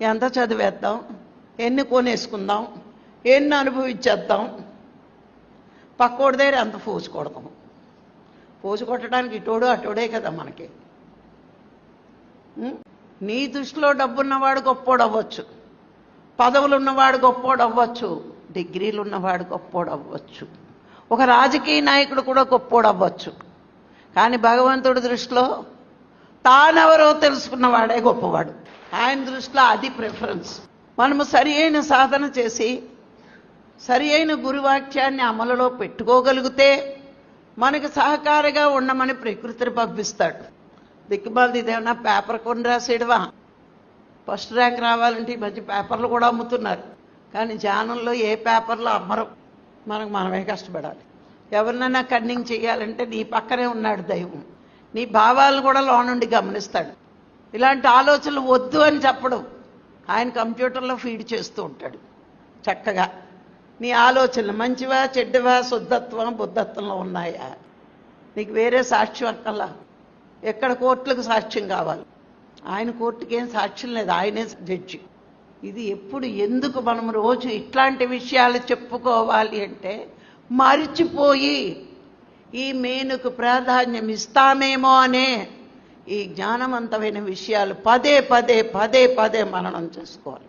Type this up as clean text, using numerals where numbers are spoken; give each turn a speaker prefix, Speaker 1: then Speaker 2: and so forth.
Speaker 1: ఎంత చదివేద్దాం, ఎన్ని కొనేసుకుందాం, ఎన్ని అనుభవించేద్దాం, పక్కోడి దగ్గర ఎంత ఫోజు కొడదాం. ఫోజు కొట్టడానికి ఇటోడు అటోడే కదా మనకి. నీ దృష్టిలో డబ్బున్నవాడు గొప్పోడు అవ్వచ్చు, పదవులు ఉన్నవాడు గొప్పోడు అవ్వచ్చు, డిగ్రీలు ఉన్నవాడు గొప్పోడు అవ్వచ్చు, ఒక రాజకీయ నాయకుడు కూడా గొప్పోడు అవ్వచ్చు. కానీ భగవంతుడి దృష్టిలో తానెవరో తెలుసుకున్నవాడే గొప్పవాడు. ఆయన దృష్టిలో అది ప్రిఫరెన్స్. మనము సరి అయిన సాధన చేసి సరి అయిన గురువాక్యాన్ని అమలులో పెట్టుకోగలిగితే మనకు సహకారిగా ఉండమని ప్రకృతిని పంపిస్తాడు. దిక్కుమాలది ఇదేమన్నా పేపర్ కొని రాసేయడవా? ఫస్ట్ ర్యాంక్ రావాలంటే ఈ మధ్య పేపర్లు కూడా అమ్ముతున్నారు, కానీ ధ్యానంలో ఏ పేపర్లో అమ్మరు. మనమే కష్టపడాలి. ఎవరినైనా కన్నింగ్ చేయాలంటే నీ పక్కనే ఉన్నాడు దైవం, నీ భావాలను కూడా లోనుండి గమనిస్తాడు. ఇలాంటి ఆలోచనలు వద్దు అని చెప్పడు, ఆయన కంప్యూటర్లో ఫీడ్ చేస్తూ ఉంటాడు చక్కగా. నీ ఆలోచనలు మంచివా చెడ్డవా, శుద్ధత్వం బుద్ధత్వంలో ఉన్నాయా? నీకు వేరే సాక్ష్యం అక్కర్లా. ఎక్కడ కోర్టులకు సాక్ష్యం కావాలి? ఆయన కోర్టుకి ఏం సాక్ష్యం లేదు, ఆయనే జడ్జి. ఇది ఎప్పుడు ఎందుకు మనం రోజు ఇట్లాంటి విషయాలు చెప్పుకోవాలి అంటే మరిచిపోయి ఈ మేనుకు ప్రాధాన్యం ఇస్తామేమో అనే ఈ జ్ఞానవంతమైన విషయాలు పదే పదే పదే పదే మననం చేసుకోవాలి.